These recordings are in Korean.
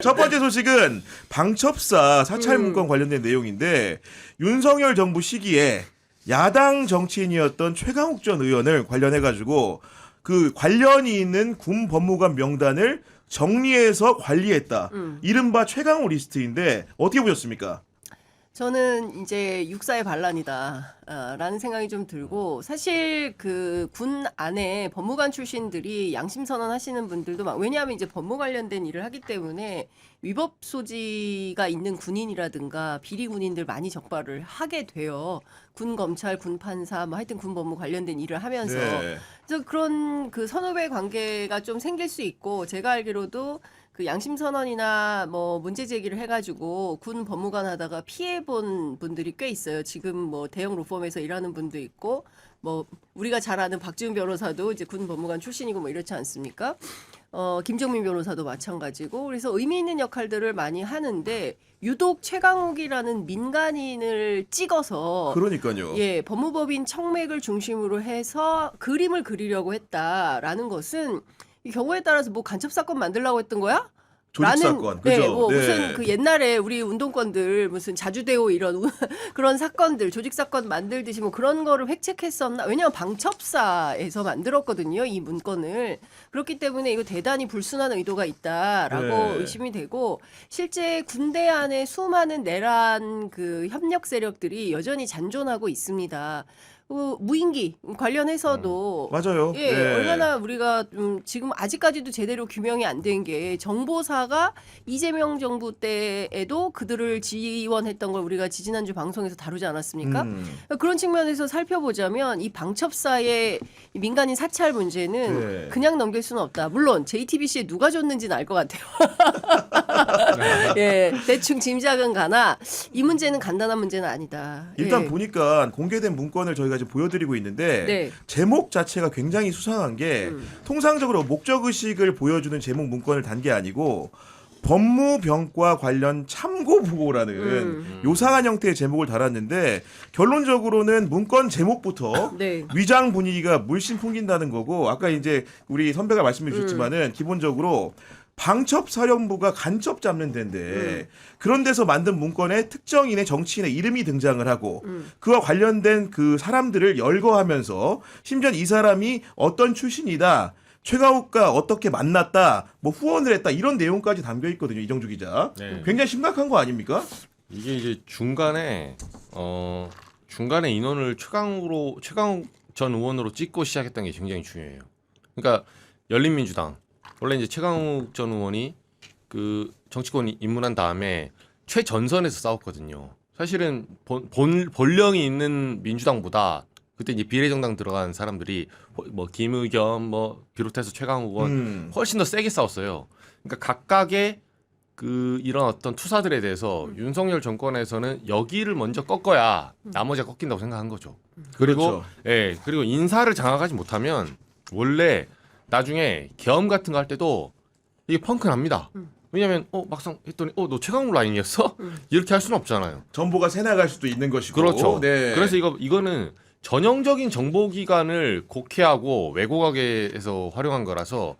첫 번째 소식은 방첩사 사찰 문건 관련된 내용인데 윤석열 정부 시기에 야당 정치인이었던 최강욱 전 의원을 관련해가지고 그 관련이 있는 군 법무관 명단을 정리해서 관리했다. 이른바 최강욱 리스트인데 어떻게 보셨습니까? 저는 이제 육사의 반란이다 라는 생각이 좀 들고, 사실 그 군 안에 법무관 출신들이 양심 선언하시는 분들도 왜냐하면 이제 법무 관련된 일을 하기 때문에 위법 소지가 있는 군인이라든가 비리 군인들 많이 적발을 하게 돼요. 군 검찰, 군 판사, 뭐 하여튼 군 법무 관련된 일을 하면서. 네. 그래서 그런 그 선후배 관계가 좀 생길 수 있고, 제가 알기로도 그 양심 선언이나 뭐 문제 제기를 해가지고 군 법무관 하다가 피해 본 분들이 꽤 있어요. 지금 뭐 대형 로펌에서 일하는 분도 있고, 뭐 우리가 잘 아는 박지훈 변호사도 이제 군 법무관 출신이고 뭐 이렇지 않습니까? 김정민 변호사도 마찬가지고. 그래서 의미 있는 역할들을 많이 하는데 유독 최강욱이라는 민간인을 찍어서 그러니까요. 예, 법무법인 청맥을 중심으로 해서 그림을 그리려고 했다라는 것은 이 경우에 따라서 뭐 간첩 사건 만들려고 했던 거야? 조직 사건, 그죠? 네, 뭐 네. 무슨 그 옛날에 우리 운동권들 무슨 자주대오 이런 그런 사건들, 조직 사건 만들듯이 뭐 그런 거를 획책했었나? 왜냐하면 방첩사에서 만들었거든요, 이 문건을. 그렇기 때문에 이거 대단히 불순한 의도가 있다라고 네. 의심이 되고, 실제 군대 안에 수많은 내란 그 협력 세력들이 여전히 잔존하고 있습니다. 무인기 관련해서도 맞아요. 예, 네. 얼마나 우리가 지금 아직까지도 제대로 규명이 안 된 게, 정보사가 이재명 정부 때에도 그들을 지원했던 걸 우리가 지지난주 방송에서 다루지 않았습니까? 그런 측면에서 살펴보자면 이 방첩사의 이 민간인 사찰 문제는 네. 그냥 넘길 수는 없다. 물론 JTBC에 누가 줬는지는 알 것 같아요. 예, 대충 짐작은 가나 이 문제는 간단한 문제는 아니다. 일단 예. 보니까 공개된 문건을 저희가 지금 보여드리고 있는데 네. 제목 자체가 굉장히 수상한 게 통상적으로 목적의식을 보여주는 제목 문건을 단 게 아니고 법무병과 관련 참고 보고라는 요상한 형태의 제목을 달았는데 결론적으로는 문건 제목부터 네. 위장 분위기가 물씬 풍긴다는 거고, 아까 이제 우리 선배가 말씀해 주셨지만은 기본적으로 방첩사령부가 간첩 잡는 데인데 그런 데서 만든 문건에 특정인의 정치인의 이름이 등장을 하고 그와 관련된 그 사람들을 열거하면서 심지어 이 사람이 어떤 출신이다, 최강욱과 어떻게 만났다, 뭐 후원을 했다, 이런 내용까지 담겨 있거든요. 이정주 기자. 네. 굉장히 심각한 거 아닙니까? 이게 이제 중간에 인원을 최강욱 전 의원으로 찍고 시작했던 게 굉장히 중요해요. 그러니까 열린민주당 원래 이제 최강욱 전 의원이 그 정치권 입문한 다음에 최전선에서 싸웠거든요. 사실은 본령이 있는 민주당보다 그때 이제 비례정당 들어간 사람들이 뭐 김의겸 뭐 비롯해서 최강욱 의원 훨씬 더 세게 싸웠어요. 그러니까 각각의 그 이런 어떤 투사들에 대해서 윤석열 정권에서는 여기를 먼저 꺾어야 나머지가 꺾인다고 생각한 거죠. 그리고 그렇죠. 예, 그리고 인사를 장악하지 못하면 원래 나중에 계엄 같은 거 할 때도 이게 펑크 납니다. 왜냐면 막상 했더니 너 최강욱 라인이었어? 이렇게 할 수는 없잖아요. 정보가 새나갈 수도 있는 것이고. 그렇죠. 네. 그래서 이거는 전형적인 정보기관을 곡해하고 왜곡하게해서 활용한 거라서,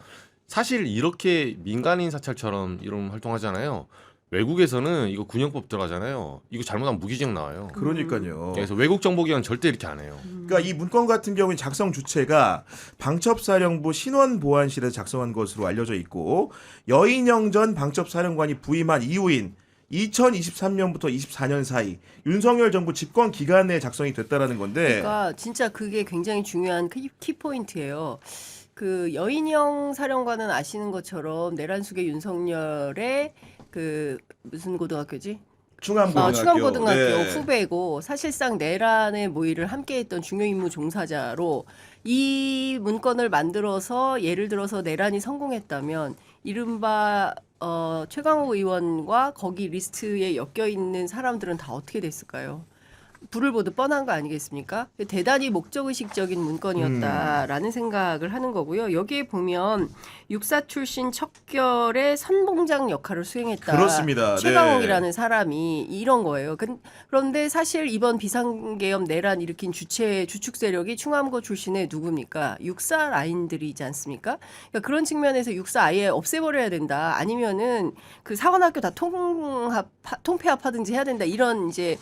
사실 이렇게 민간인 사찰처럼 이런 활동하잖아요. 외국에서는 이거 군형법 들어가잖아요. 이거 잘못하면 무기징역 나와요. 그러니까요. 그래서 외국 정보기관 절대 이렇게 안 해요. 그러니까 이 문건 같은 경우는 작성 주체가 방첩사령부 신원보안실에서 작성한 것으로 알려져 있고, 여인영 전 방첩사령관이 부임한 이후인 2023년부터 24년 사이 윤석열 정부 집권 기간에 작성이 됐다라는 건데. 그러니까 진짜 그게 굉장히 중요한 키포인트예요. 그 여인영 사령관은 아시는 것처럼 내란숙의 윤석열의 그 무슨 고등학교지? 충암고등학교. 충암고등학교 네. 후배고, 사실상 내란의 모의를 함께했던 중요 임무 종사자로, 이 문건을 만들어서 예를 들어서 내란이 성공했다면 이른바 최강욱 의원과 거기 리스트에 엮여 있는 사람들은 다 어떻게 됐을까요? 불을 보듯 뻔한 거 아니겠습니까? 대단히 목적의식적인 문건이었다라는 생각을 하는 거고요. 여기에 보면 육사 출신 척결의 선봉장 역할을 수행했다. 그렇습니다. 최강욱이라는 사람이 이런 거예요. 그런데 사실 이번 비상계엄 내란 일으킨 주축 세력이 충암고 출신의 누굽니까? 육사 라인들이지 않습니까? 그러니까 그런 측면에서 육사 아예 없애버려야 된다. 아니면은 그 사관학교 다 통폐합하든지 해야 된다. 이런 이제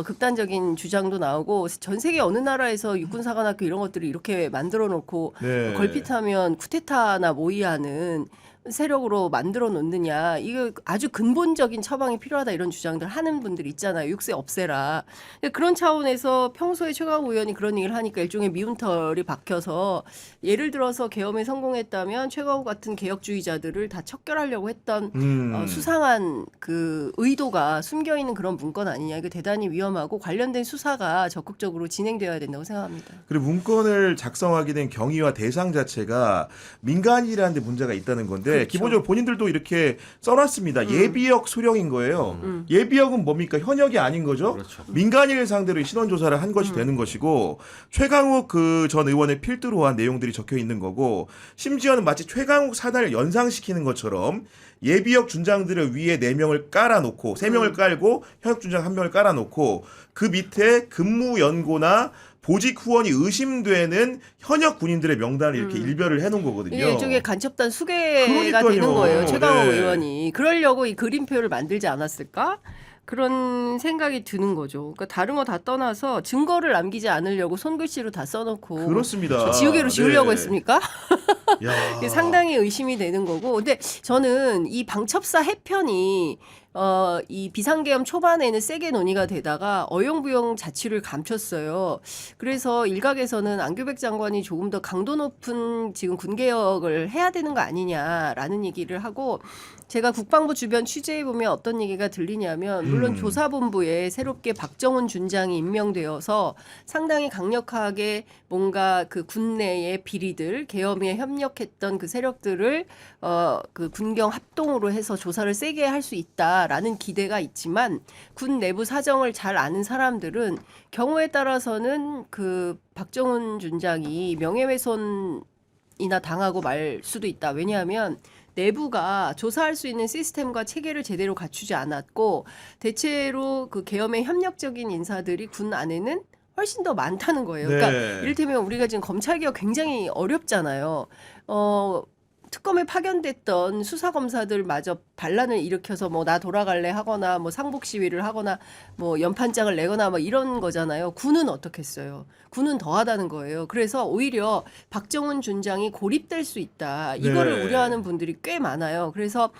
극단적인 주장도 나오고 전 세계 어느 나라에서 육군사관학교 이런 것들을 이렇게 만들어 놓고 네. 걸핏하면 쿠데타나 모의하는 세력으로 만들어 놓느냐. 이거 아주 근본적인 처방이 필요하다 이런 주장들 하는 분들 있잖아요. 육세 없애라. 그런 차원에서 평소에 최강욱 의원이 그런 얘기를 하니까 일종의 미운털이 박혀서 예를 들어서 계엄에 성공했다면 최강욱 같은 개혁주의자들을 다 척결하려고 했던 수상한 그 의도가 숨겨 있는 그런 문건 아니냐. 이거 대단히 위험하고 관련된 수사가 적극적으로 진행되어야 된다고 생각합니다. 그리고 문건을 작성하게 된 경위와 대상 자체가 민간이라는 데 문제가 있다는 건데 그렇죠. 기본적으로 본인들도 이렇게 써놨습니다. 예비역 소령인 거예요. 예비역은 뭡니까? 현역이 아닌 거죠. 그렇죠. 민간인을 상대로 신원 조사를 한 것이 되는 것이고 최강욱 그 전 의원의 필두로 한 내용들이 적혀 있는 거고 심지어는 마치 최강욱 사단을 연상시키는 것처럼 예비역 준장들을 위에 4명을 깔아놓고 3명을 깔고 현역 준장 1명을 깔아놓고 그 밑에 근무 연고나 보직 후원이 의심되는 현역 군인들의 명단을 이렇게 일별을 해놓은 거거든요. 이게 일종의 간첩단 수괴가 그러니까요. 되는 거예요. 최강욱 네. 의원이. 그러려고 이 그림표를 만들지 않았을까? 그런 생각이 드는 거죠. 그러니까 다른 거 다 떠나서 증거를 남기지 않으려고 손글씨로 다 써놓고 그렇습니다. 지우개로 지우려고 네. 했습니까? 야. 이게 상당히 의심이 되는 거고. 근데 저는 이 방첩사 해편이 이 비상계엄 초반에는 세게 논의가 되다가 어영부영 자취를 감췄어요. 그래서 일각에서는 안규백 장관이 조금 더 강도 높은 지금 군개혁을 해야 되는 거 아니냐라는 얘기를 하고 제가 국방부 주변 취재해 보면 어떤 얘기가 들리냐면 물론 조사본부에 새롭게 박정훈 준장이 임명되어서 상당히 강력하게 뭔가 그 군내의 비리들 계엄에 협력했던 그 세력들을 그 군경 합동으로 해서 조사를 세게 할 수 있다라는 기대가 있지만 군 내부 사정을 잘 아는 사람들은 경우에 따라서는 그 박정훈 준장이 명예훼손이나 당하고 말 수도 있다. 왜냐하면 내부가 조사할 수 있는 시스템과 체계를 제대로 갖추지 않았고 대체로 그 계엄에 협력적인 인사들이 군 안에는 훨씬 더 많다는 거예요. 네. 그러니까 이를테면 우리가 지금 검찰개혁 굉장히 어렵잖아요. 특검에 파견됐던 수사검사들마저 반란을 일으켜서 뭐 나 돌아갈래 하거나 뭐 상복 시위를 하거나 뭐 연판장을 내거나 뭐 이런 거잖아요. 군은 어떻겠어요? 군은 더하다는 거예요. 그래서 오히려 박정훈 준장이 고립될 수 있다. 이거를 네. 우려하는 분들이 꽤 많아요. 그래서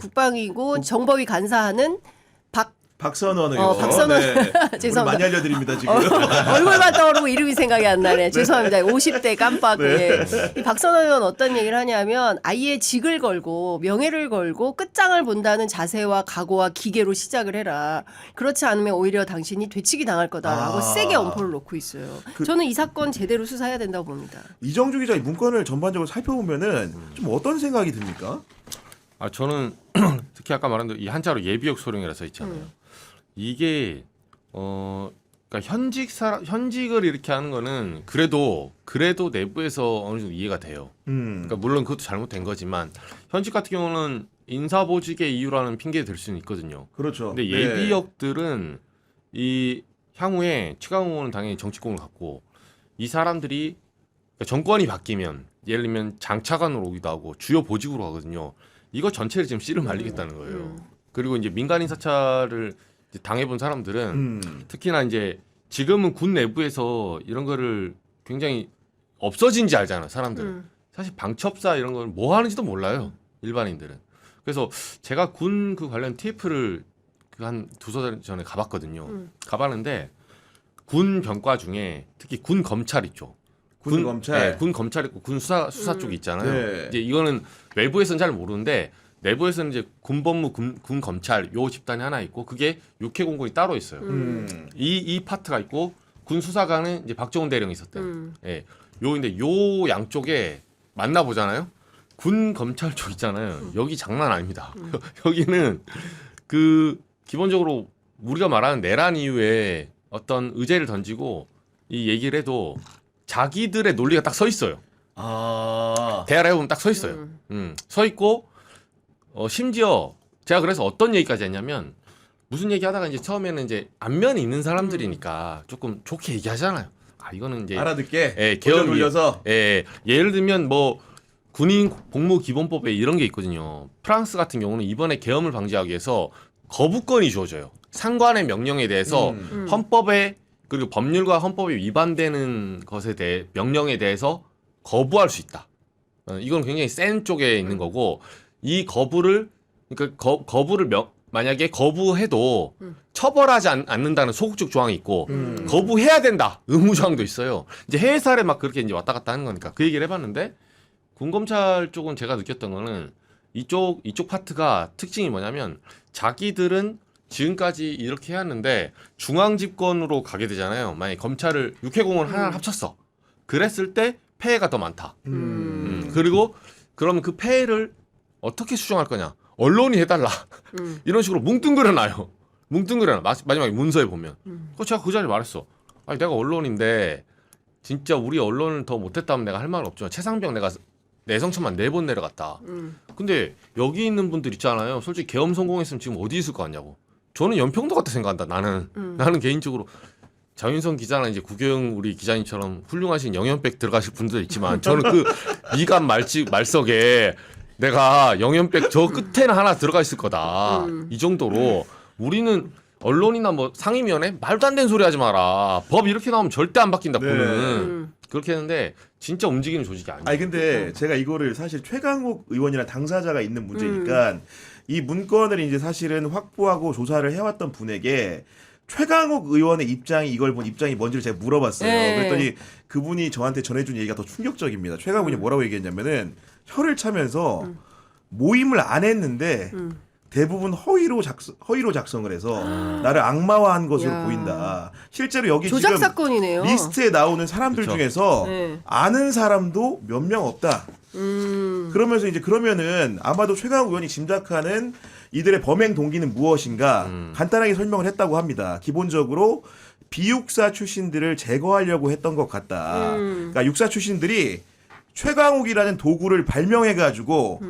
국방이고 정보위 간사하는 박선원 의원. 박선원. 네. 죄송합니다. 많이 알려드립니다 지금. 얼굴만 떠오르고 이름이 생각이 안 나네. 죄송합니다. 50대 깜빡. 네. 이 박선원 의원 어떤 얘기를 하냐면 아예 직을 걸고 명예를 걸고 끝장을 본다는 자세와 각오와 기계로 시작을 해라. 그렇지 않으면 오히려 당신이 되치기 당할 거다라고 세게 엄포를 놓고 있어요. 저는 이 사건 제대로 수사해야 된다고 봅니다. 이정주 기자 이 문건을 전반적으로 살펴보면은 좀 어떤 생각이 듭니까? 저는 특히 아까 말한 대로 이 한자로 예비역 소령이라 써 있잖아요. 이게 그러니까 현직을 이렇게 하는 거는 그래도 내부에서 어느 정도 이해가 돼요. 그러니까 물론 그것도 잘못된 거지만 현직 같은 경우는 인사보직의 이유라는 핑계 될 수는 있거든요. 그렇죠. 근데 예비역들은 이 향후에 최강욱 의원은 당연히 정치권을 갖고 이 사람들이 그러니까 정권이 바뀌면 예를 들면 장차관으로 오기도 하고 주요 보직으로 가거든요. 이거 전체를 지금 씨를 말리겠다는 거예요. 그리고 이제 민간인 사찰을 이제 당해본 사람들은 특히나 이제 지금은 군 내부에서 이런 거를 굉장히 없어진지 알잖아 사람들은. 사실 방첩사 이런 걸 뭐 하는지도 몰라요 일반인들은. 그래서 제가 군 그 관련 TF를 그 한 두세 달 전에 가봤거든요. 가봤는데 군 병과 중에 특히 군 검찰 있죠. 군 검찰. 네, 군 검찰 있고 군 수사 쪽 있잖아요. 네. 이제 이거는 외부에서는 잘 모르는데 내부에서는 이제 군법무 군 검찰 요 집단이 하나 있고 그게 육해공군이 따로 있어요. 이 파트가 있고 군 수사관은 이제 박정훈 대령이 있었대요. 예. 근데 요 양쪽에 만나 보잖아요. 군 검찰 쪽 있잖아요. 여기 장난 아닙니다. 여기는 그 기본적으로 우리가 말하는 내란 이후에 어떤 의제를 던지고 이 얘기를 해도 자기들의 논리가 딱 서 있어요. 대화를 해보면 딱 서 있어요. 서 있고 심지어 제가 그래서 어떤 얘기까지 했냐면 무슨 얘기하다가 이제 처음에는 이제 안면이 있는 사람들이니까 조금 좋게 얘기하잖아요. 아 이거는 이제 알아듣게 개헌 돌려서 예를 들면 뭐 군인 복무 기본법에 이런 게 있거든요. 프랑스 같은 경우는 이번에 계엄을 방지하기 위해서 거부권이 주어져요. 상관의 명령에 대해서 헌법에 그리고 법률과 헌법이 위반되는 것에 대해 명령에 대해서 거부할 수 있다. 이건 굉장히 센 쪽에 있는 거고 이 거부를 그러니까 거부를 만약에 거부해도 처벌하지 않는다는 소극적 조항이 있고 거부해야 된다 의무 조항도 있어요. 이제 해외 사례 막 그렇게 이제 왔다 갔다 하는 거니까 그 얘기를 해봤는데 군검찰 쪽은 제가 느꼈던 거는 이쪽 파트가 특징이 뭐냐면 자기들은 지금까지 이렇게 해왔는데 중앙 집권으로 가게 되잖아요. 만약에 검찰을 육해공을 하나 합쳤어. 그랬을 때 폐해가 더 많다. 그리고 그러면 그 폐해를 어떻게 수정할 거냐? 언론이 해달라. 이런 식으로 뭉뚱그려놔요. 뭉뚱그려놔. 마지막에 문서에 보면. 제가 그 자리에 말했어. 아니 내가 언론인데 진짜 우리 언론을 더 못했다면 내가 할 말은 없지만 최상병 내가 내성천만 4번 내려갔다. 근데 여기 있는 분들 있잖아요. 솔직히 계엄 성공했으면 지금 어디 있을 것 같냐고. 저는 연평도 같다 생각한다. 나는 개인적으로 장윤성 기자나 이제 구경 우리 기자님처럼 훌륭하신 영연백 들어가실 분들 있지만 저는 그 미간 말석에 내가 영연백 저 끝에는 하나 들어가 있을 거다. 이 정도로 우리는 언론이나 뭐 상임위원회 말도 안 되는 소리 하지 마라. 법 이렇게 나오면 절대 안 바뀐다. 보는 그렇게 했는데 진짜 움직이는 조직이 아니에요. 아니 근데 제가 이거를 사실 최강욱 의원이나 당사자가 있는 문제니까 이 문건을 이제 사실은 확보하고 조사를 해왔던 분에게 최강욱 의원의 입장이 이걸 본 입장이 뭔지를 제가 물어봤어요. 그랬더니 그분이 저한테 전해준 얘기가 더 충격적입니다. 최강욱 의원이 뭐라고 얘기했냐면은 혀를 차면서 모임을 안 했는데 대부분 허위로 작성을 해서 나를 악마화한 것으로 보인다. 실제로 여기 조작 지금 사건이네요. 리스트에 나오는 사람들 그쵸. 중에서 네. 아는 사람도 몇 명 없다. 그러면서 이제 그러면은 아마도 최강욱 의원이 짐작하는 이들의 범행 동기는 무엇인가 간단하게 설명을 했다고 합니다. 기본적으로 비육사 출신들을 제거하려고 했던 것 같다. 그러니까 육사 출신들이 최강욱이라는 도구를 발명해가지고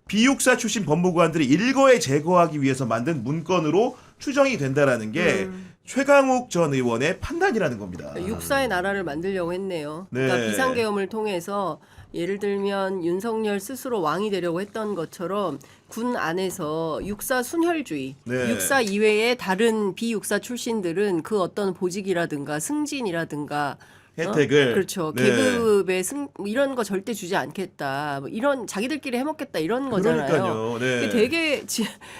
비육사 출신 법무관들이 일거에 제거하기 위해서 만든 문건으로 추정이 된다라는 게 최강욱 전 의원의 판단이라는 겁니다. 육사의 나라를 만들려고 했네요. 네. 그러니까 비상계엄을 통해서 예를 들면 윤석열 스스로 왕이 되려고 했던 것처럼 군 안에서 육사 순혈주의, 네. 육사 이외의 다른 비육사 출신들은 그 어떤 보직이라든가 승진이라든가 혜택을 그렇죠. 네. 계급의 이런 거 절대 주지 않겠다. 뭐 이런 자기들끼리 해먹겠다 이런 거잖아요. 그러니까요. 네. 이게 되게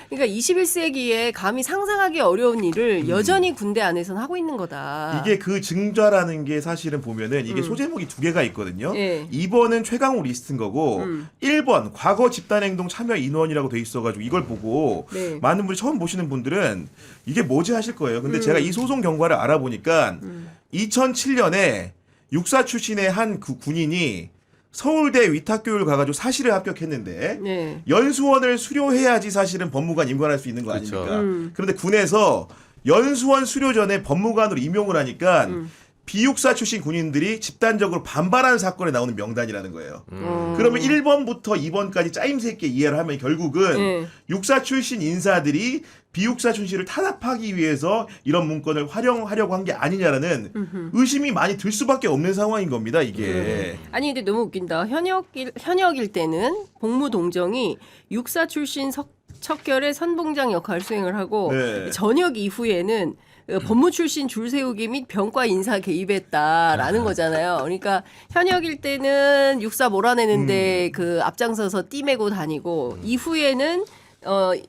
그러니까 21세기에 감히 상상하기 어려운 일을 여전히 군대 안에서는 하고 있는 거다. 이게 그 증좌라는 게 사실은 보면은 이게 소제목이 2개가 있거든요. 예. 2번은 최강욱 리스트인 거고 1번 과거 집단행동 참여 인원이라고 돼 있어가지고 이걸 보고 네. 많은 분이 처음 보시는 분들은 이게 뭐지 하실 거예요. 근데 제가 이 소송 경과를 알아보니까 2007년에 육사 출신의 한 그 군인이 서울대 위탁교육을 가가지고 사실을 합격했는데 네. 연수원을 수료해야지 사실은 법무관 임관할 수 있는 거 그렇죠. 아닙니까? 그런데 군에서 연수원 수료 전에 법무관으로 임용을 하니까 비육사 출신 군인들이 집단적으로 반발하는 사건에 나오는 명단이라는 거예요. 그러면 1번부터 2번까지 짜임새 있게 이해를 하면 결국은 네. 육사 출신 인사들이 비육사 출신을 탄압하기 위해서 이런 문건을 활용하려고 한 게 아니냐라는 의심이 많이 들 수밖에 없는 상황인 겁니다. 이게. 아니 근데 너무 웃긴다. 현역일 때는 복무 동정이 육사 출신 척결의 선봉장 역할 수행을 하고 네. 전역 이후에는 법무 출신 줄 세우기 및 병과 인사 개입했다라는 거잖아요. 그러니까 현역일 때는 육사 몰아내는데 그 앞장서서 띠매고 다니고 이후에는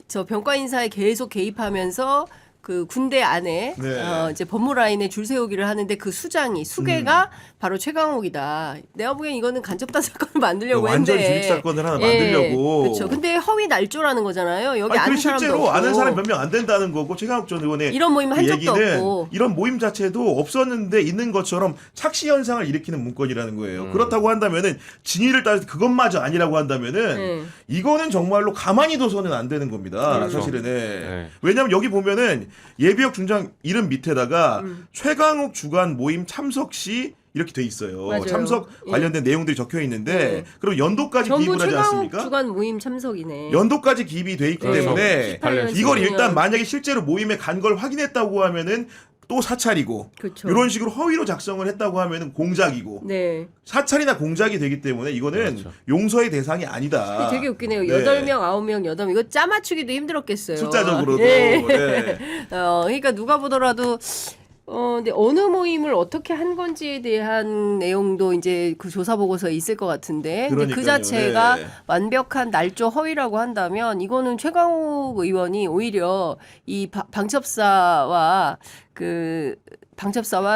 저 병과 인사에 계속 개입하면서 그 군대 안에 네. 이제 법무라인에 줄 세우기를 하는데 그 수괴가 바로 최강욱이다. 내가 보기엔 이거는 간접단 사건을 만들려고 완전 했는데 기획 사건을 하나 만들려고. 그렇죠. 근데 허위 날조라는 거잖아요. 여기 아는 사람도 실제로 없고. 아는 사람 몇 명 안 된다는 거고 최강욱 전 의원의 이런 모임 한 그 적도 얘기는 없고. 이런 모임 자체도 없었는데 있는 것처럼 착시 현상을 일으키는 문건이라는 거예요. 그렇다고 한다면은 진위를 따져서 그것마저 아니라고 한다면은 이거는 정말로 가만히 둬서는 안 되는 겁니다. 그렇죠. 사실은. 네. 왜냐하면 여기 보면은 예비역 중장 이름 밑에다가 최강욱 주간 모임 참석 시 이렇게 돼 있어요. 맞아요. 참석 관련된 내용들이 적혀 있는데 그럼 연도까지 전부 기입을 하지 최강욱 않습니까? 주간 모임 참석이네. 연도까지 기입이 돼 있기 그렇죠. 때문에 18년 이걸 19년. 일단 만약에 실제로 모임에 간 걸 확인했다고 하면은 또 사찰이고 그렇죠. 이런 식으로 허위로 작성을 했다고 하면은 공작이고 네. 사찰이나 공작이 되기 때문에 이거는 그렇죠. 용서의 대상이 아니다. 되게 웃기네요. 네. 8명, 9명, 8명. 이거 짜맞추기도 힘들었겠어요. 숫자적으로도. 네. 네. 그러니까 누가 보더라도 근데 어느 모임을 어떻게 한 건지에 대한 내용도 이제 그 조사 보고서에 있을 것 같은데 근데 그 그러니까요. 자체가 네. 완벽한 날조 허위라고 한다면 이거는 최강욱 의원이 오히려 이 방첩사와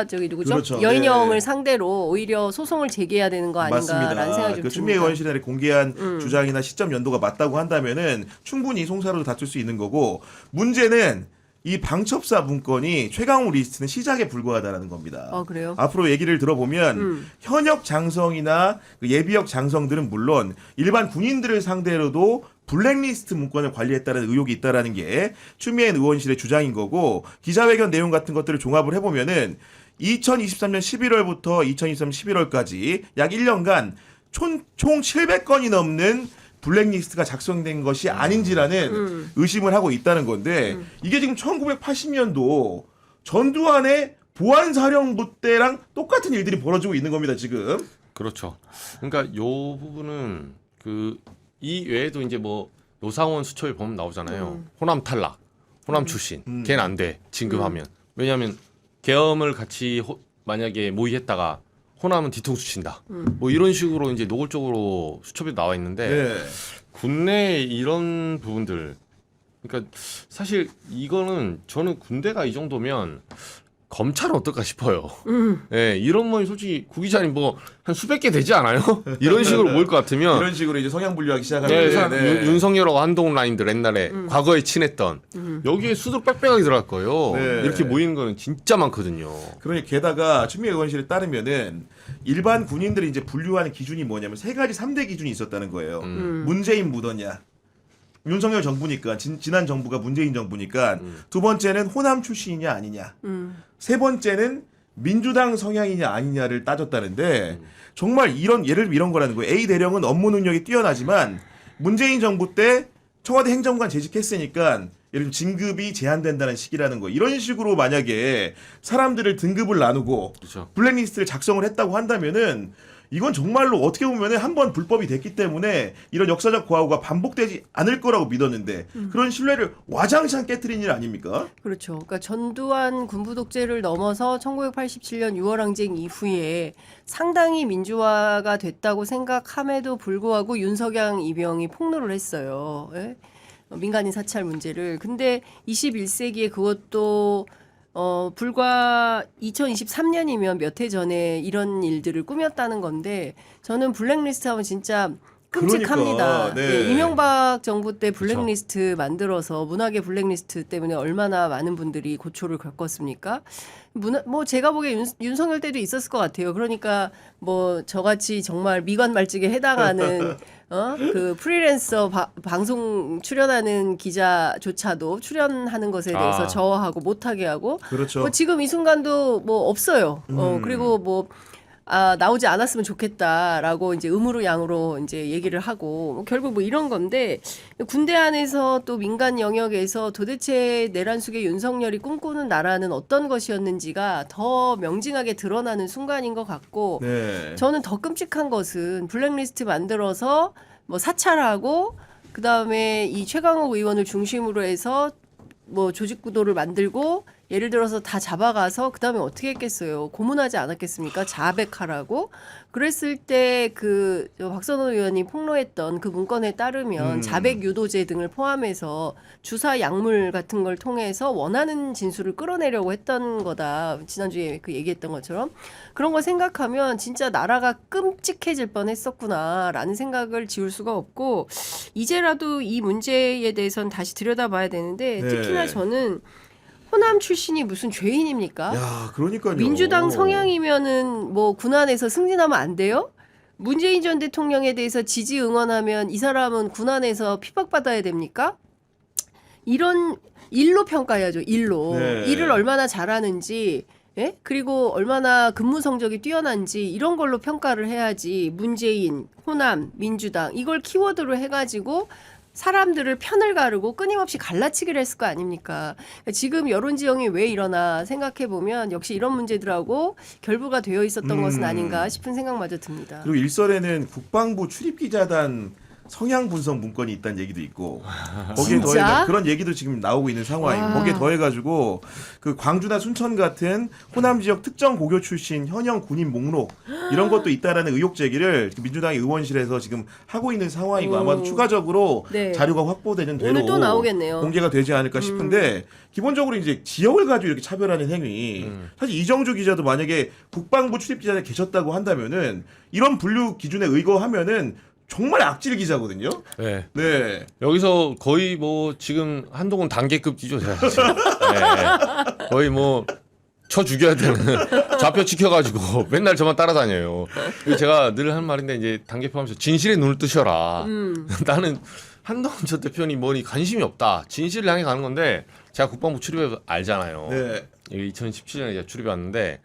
저기 누구죠? 그렇죠. 여인영을 네. 상대로 오히려 소송을 제기해야 되는 거 아닌가라는 생각이 맞습니다. 좀 그 추미애 듭니다. 의원실에 공개한 주장이나 시점 연도가 맞다고 한다면은 충분히 송사로도 다툴 수 있는 거고 문제는 이 방첩사 문건이 최강욱 리스트는 시작에 불과하다는 겁니다. 그래요? 앞으로 얘기를 들어보면 현역 장성이나 그 예비역 장성들은 물론 일반 군인들을 상대로도 블랙리스트 문건을 관리했다는 의혹이 있다라는 게 추미애 의원실의 주장인 거고 기자회견 내용 같은 것들을 종합을 해보면은 2023년 11월부터 2023년 11월까지 약 1년간 총 700건이 넘는 블랙리스트가 작성된 것이 아닌지라는 의심을 하고 있다는 건데 이게 지금 1980년도 전두환의 보안사령부 때랑 똑같은 일들이 벌어지고 있는 겁니다 지금. 그렇죠. 그러니까 요 부분은 이 외에도 이제 뭐 노상원 수첩에 보면 나오잖아요. 호남 탈락, 호남 출신, 걔는 안 돼 진급하면. 왜냐하면 계엄을 같이 만약에 모의했다가 호남은 뒤통수 친다. 뭐 이런 식으로 이제 노골적으로 수첩에 나와 있는데 네. 군내 이런 부분들, 그러니까 사실 이거는 저는 군대가 이 정도면 검찰은 어떨까 싶어요. 예, 이런 뭐 솔직히 구 기자님 뭐 한 수백 개 되지 않아요? 이런 식으로 모일 것 같으면 이런 식으로 이제 성향 분류하기 시작하면 네, 윤석열하고 한동훈 라인들 옛날에 과거에 친했던 여기에 수도 빽빽하게 들어갈 거예요. 네. 이렇게 모이는 거는 진짜 많거든요. 그러니 게다가 추미애 의원실에 따르면은 일반 군인들이 이제 분류하는 기준이 뭐냐면 세 가지 3대 기준이 있었다는 거예요. 문재인 묻었냐. 윤석열 정부니까 지난 정부가 문재인 정부니까 두 번째는 호남 출신이냐 아니냐. 세 번째는 민주당 성향이냐 아니냐를 따졌다는데 정말 예를 들면 이런 거라는 거예요. A 대령은 업무 능력이 뛰어나지만 문재인 정부 때 청와대 행정관 재직했으니까 예를 들면 진급이 제한된다는 식이라는 거. 이런 식으로 만약에 사람들을 등급을 나누고 그렇죠. 블랙리스트를 작성을 했다고 한다면은 이건 정말로 어떻게 보면은 한번 불법이 됐기 때문에 이런 역사적 과오가 반복되지 않을 거라고 믿었는데 그런 신뢰를 와장창 깨트린 일 아닙니까? 그렇죠. 그러니까 전두환 군부 독재를 넘어서 1987년 6월 항쟁 이후에 상당히 민주화가 됐다고 생각함에도 불구하고 윤석양 이병이 폭로를 했어요. 예? 민간인 사찰 문제를. 근데 21세기에 그것도 불과 2023년이면 몇 해 전에 이런 일들을 꾸몄다는 건데 저는 블랙리스트 하면 진짜 끔찍합니다. 그러니까, 네. 예, 이명박 정부 때 블랙리스트 만들어서 문학의 블랙리스트 때문에 얼마나 많은 분들이 고초를 겪었습니까? 뭐 제가 보기에 윤석열 때도 있었을 것 같아요. 그러니까 뭐 저같이 정말 미관 말직에 해당하는 그 프리랜서 방송 출연하는 기자조차도 출연하는 것에 대해서 저하고 못하게 하고 그렇죠. 뭐 지금 이 순간도 뭐 없어요. 그리고 뭐 나오지 않았으면 좋겠다라고 이제 음으로 양으로 이제 얘기를 하고 뭐 결국 뭐 이런 건데 군대 안에서 또 민간 영역에서 도대체 내란 속에 윤석열이 꿈꾸는 나라는 어떤 것이었는지가 더 명징하게 드러나는 순간인 것 같고 네. 저는 더 끔찍한 것은 블랙리스트 만들어서 뭐 사찰하고 그다음에 이 최강욱 의원을 중심으로 해서 뭐 조직 구도를 만들고 예를 들어서 다 잡아가서 그다음에 어떻게 했겠어요? 고문하지 않았겠습니까? 자백하라고. 그랬을 때 그 박선호 의원이 폭로했던 그 문건에 따르면 자백 유도제 등을 포함해서 주사 약물 같은 걸 통해서 원하는 진술을 끌어내려고 했던 거다. 지난주에 그 얘기했던 것처럼 그런 거 생각하면 진짜 나라가 끔찍해질 뻔했었구나라는 생각을 지울 수가 없고 이제라도 이 문제에 대해서는 다시 들여다봐야 되는데 네. 특히나 저는 호남 출신이 무슨 죄인입니까? 야, 그러니까요. 민주당 성향이면은 뭐 군안에서 승진하면 안 돼요? 문재인 전 대통령에 대해서 지지 응원하면 이 사람은 군안에서 핍박받아야 됩니까? 이런 일로 평가해야죠. 일로. 네. 일을 얼마나 잘하는지 예? 그리고 얼마나 근무 성적이 뛰어난지 이런 걸로 평가를 해야지 문재인, 호남, 민주당 이걸 키워드로 해가지고 사람들을 편을 가르고 끊임없이 갈라치기를 했을 거 아닙니까? 지금 여론지형이 왜 이러나 생각해보면 역시 이런 문제들하고 결부가 되어 있었던 것은 아닌가 싶은 생각마저 듭니다. 그리고 일설에는 국방부 출입기자단 성향 분석 문건이 있다는 얘기도 있고 거기에 진짜? 더해 그런 얘기도 지금 나오고 있는 상황이고 와. 거기에 더해가지고 그 광주나 순천 같은 호남 지역 특정 고교 출신 현역 군인 목록 이런 것도 있다라는 의혹 제기를 민주당의 의원실에서 지금 하고 있는 상황이고 아마도 추가적으로 네. 자료가 확보되는 대로 오늘 또 나오겠네요. 공개가 되지 않을까 싶은데 기본적으로 이제 지역을 가지고 이렇게 차별하는 행위 사실 이정주 기자도 만약에 국방부 출입기자에 계셨다고 한다면은 이런 분류 기준에 의거하면은 정말 악질 기자거든요. 네. 네. 여기서 거의 뭐 지금 한동훈 단계급 기조 돼야죠. 네. 거의 뭐 쳐 죽여야 되는 좌표 지켜가지고 맨날 저만 따라다녀요. 그리고 제가 늘 하는 말인데 이제 단계 포함해서 진실에 눈을 뜨셔라. 나는 한동훈 전 대표님 뭐니 관심이 없다. 진실을 향해 가는 건데 제가 국방부 출입해 알잖아요. 네. 2017년에 제가 출입해 왔는데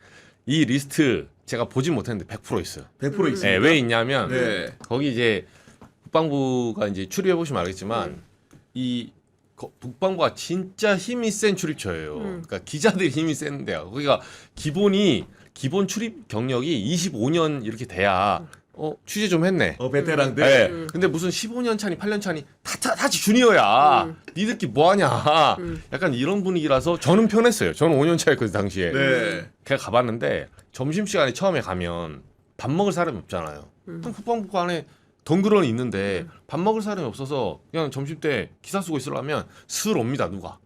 이 리스트 제가 보진 못했는데 100% 있어요. 100% 있습니다. 네, 왜 있냐면 네. 거기 이제 국방부가 이제 출입해 보시면 알겠지만 이 국방부가 진짜 힘이 센 출입처예요. 그러니까 기자들이 힘이 센데요. 거기가 기본 출입 경력이 25년 이렇게 돼야 취재 좀 했네. 베테랑들. 네. 근데 무슨 15년 차니 8년 차니 다 주니어야. 니들끼리 뭐 하냐. 약간 이런 분위기라서 저는 편했어요. 저는 5년 차였거든요, 당시에. 네. 걔가 가봤는데 점심시간에 처음에 가면 밥 먹을 사람이 없잖아요. 그럼 국방부 안에 덩그러니 있는데 밥 먹을 사람이 없어서 그냥 점심 때 기사 쓰고 있으려면 슬 옵니다, 누가.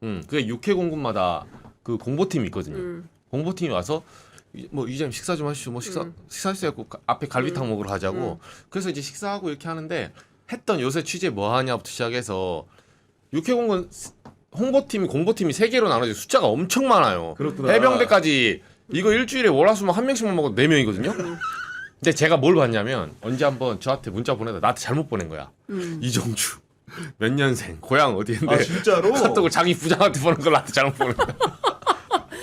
그게 6회 공군마다 그 공보팀이 있거든요. 공보팀이 와서 뭐 이장님 식사 좀 하시죠. 뭐 식사했어요. 앞에 갈비탕 먹으러 가자고. 그래서 이제 식사하고 이렇게 하는데 했던 요새 취재 뭐 하냐부터 시작해서 6회 공군 홍보팀이 공보팀이 3개로 나눠져 숫자가 엄청 많아요. 그렇구나. 해병대까지 이거 일주일에 월화수목 한 명씩만 먹어도 4명이거든요. 근데 제가 뭘 봤냐면 언제 한번 저한테 문자 보내다 나한테 잘못 보낸 거야. 이정주 몇 년생 고향 어디인데 아, 진짜로? 카톡을 자기 부장한테 보낸 걸 나한테 잘못 보낸 거야.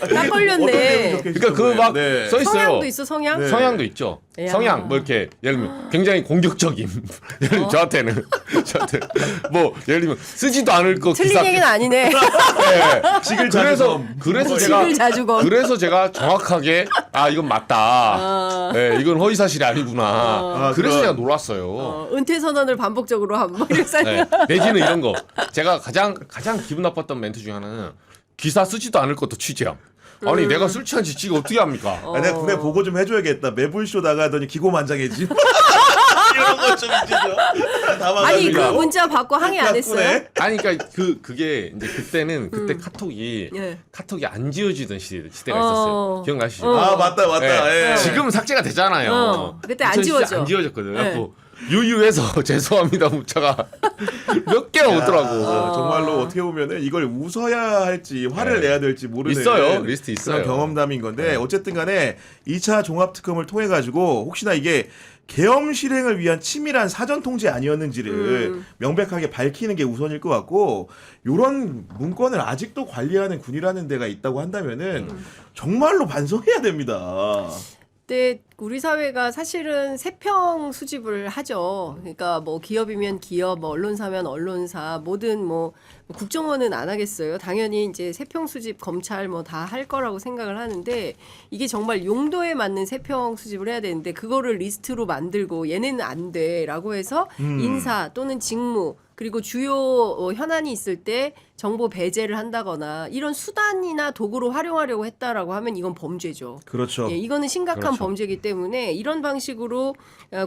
딱 걸렸네. 그러니까 그 막 네. 써 있어요. 성향도 있어 성향? 네. 성향도 있죠. 야. 성향 뭐 이렇게 예를 들면 굉장히 공격적인 예를 들면 저한테 뭐 예를 들면 쓰지도 않을 거 틀린 기사 얘기는 아니네. 네. 그래서 지글 자주검. 그래서 제가 정확하게 이건 맞다. 네, 이건 허위 사실이 아니구나. 그래서 그런- 제가 놀랐어요. 은퇴 선언을 반복적으로 한 번. 네. 내지는 이런 거. 제가 가장 기분 나빴던 멘트 중에 하나는 기사 쓰지도 않을 것도 취재함. 아니 내가 술 취한지 지가 어떻게 합니까? 내가 분명 보고 좀 해줘야겠다. 매불쇼 나가더니 기고만장해지. 이런 거좀 있죠. 아니 그 문자 받고 항의 안 했어요? 아니 그러니까 그게 이제 그때 카톡이 예. 카톡이 안 지워지던 시대가 있었어요. 기억나시죠? 아 맞다. 네. 예. 지금 삭제가 되잖아요. 그때 안 2017 지워져. 안 지워졌거든요. 네. 그래갖고 유유해서 죄송합니다 문자가 몇 개나 오더라고. 정말로 어떻게 보면은 이걸 웃어야 할지 화를 네. 내야 될지 모르는 있어요. 리스트 있어요. 그런 경험담인 건데 네. 어쨌든 간에 2차 종합특검을 통해 가지고 혹시나 이게 계엄 실행을 위한 치밀한 사전 통제 아니었는지를 명백하게 밝히는 게 우선일 것 같고 요런 문건을 아직도 관리하는 군이라는 데가 있다고 한다면은 정말로 반성해야 됩니다. 근데 우리 사회가 사실은 세평 수집을 하죠. 그러니까 뭐 기업이면 기업, 뭐 언론사면 언론사, 뭐든 뭐 국정원은 안 하겠어요. 당연히 이제 세평 수집 검찰 뭐 다 할 거라고 생각을 하는데 이게 정말 용도에 맞는 세평 수집을 해야 되는데 그거를 리스트로 만들고 얘네는 안 돼라고 해서 인사 또는 직무 그리고 주요 현안이 있을 때 정보 배제를 한다거나 이런 수단이나 도구로 활용하려고 했다라고 하면 이건 범죄죠. 그렇죠. 예, 이거는 심각한 그렇죠. 범죄이기 때문에 이런 방식으로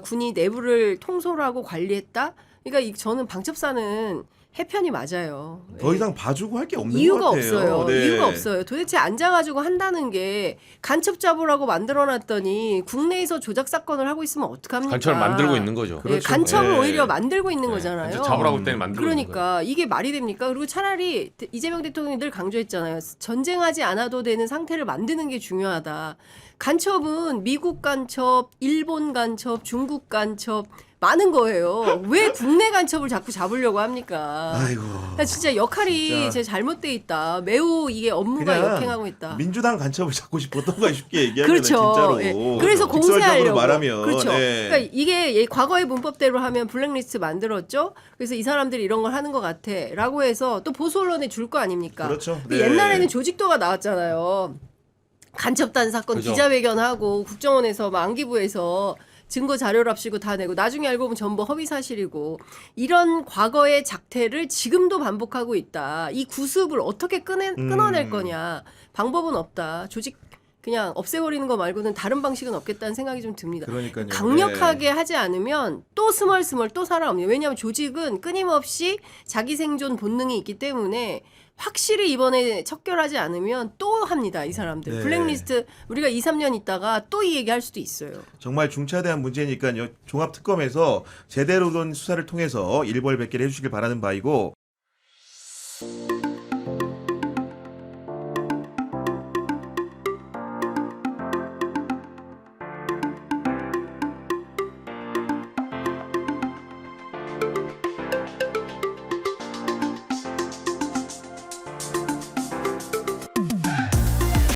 군이 내부를 통솔하고 관리했다. 그러니까 저는 방첩사는 해편이 맞아요. 더 예. 이상 봐주고 할 게 없는 이유가 것 같아요. 없어요. 네. 이유가 없어요. 도대체 앉아가지고 한다는 게 간첩 잡으라고 만들어놨더니 국내에서 조작 사건을 하고 있으면 어떡합니까? 간첩을 만들고 있는 거죠. 예, 그렇죠. 간첩을 네. 오히려 만들고 있는 거잖아요. 간첩 잡으라고 할 때는 만들고 있는 거예요. 그러니까 이게 말이 됩니까? 그리고 차라리 이재명 대통령이 늘 강조했잖아요. 전쟁하지 않아도 되는 상태를 만드는 게 중요하다. 간첩은 미국 간첩, 일본 간첩, 중국 간첩 많은 거예요. 왜 국내 간첩을 자꾸 잡으려고 합니까? 아이고. 진짜 역할이 진짜. 진짜 잘못돼 있다. 매우 이게 업무가 그냥 역행하고 있다. 민주당 간첩을 잡고 싶었던 거야 쉽게 얘기하면 그렇죠. 진짜로. 예. 그래서 직설적으로 공세하려고. 말하면. 그렇죠. 네. 그러니까 이게 과거의 문법대로 하면 블랙리스트 만들었죠. 그래서 이 사람들이 이런 걸 하는 것 같아라고 해서 또 보수 언론에 줄 거 아닙니까? 그렇죠. 그 네. 옛날에는 조직도가 나왔잖아요. 간첩단 사건 그죠. 기자회견하고 국정원에서 막 안기부에서 증거 자료랍시고 다 내고 나중에 알고 보면 전부 허위 사실이고 이런 과거의 작태를 지금도 반복하고 있다. 이 구습을 어떻게 끊어낼 거냐. 방법은 없다. 조직 그냥 없애버리는 거 말고는 다른 방식은 없겠다는 생각이 좀 듭니다. 그러니까요. 강력하게 네. 하지 않으면 또 스멀스멀 또 살아옵니다. 왜냐하면 조직은 끊임없이 자기 생존 본능이 있기 때문에 확실히 이번에 척결하지 않으면 또 합니다. 이 사람들. 네. 블랙리스트 우리가 2, 3년 있다가 또 이 얘기할 수도 있어요. 정말 중차대한 문제니까요. 종합특검에서 제대로 된 수사를 통해서 일벌백계를 해주시길 바라는 바이고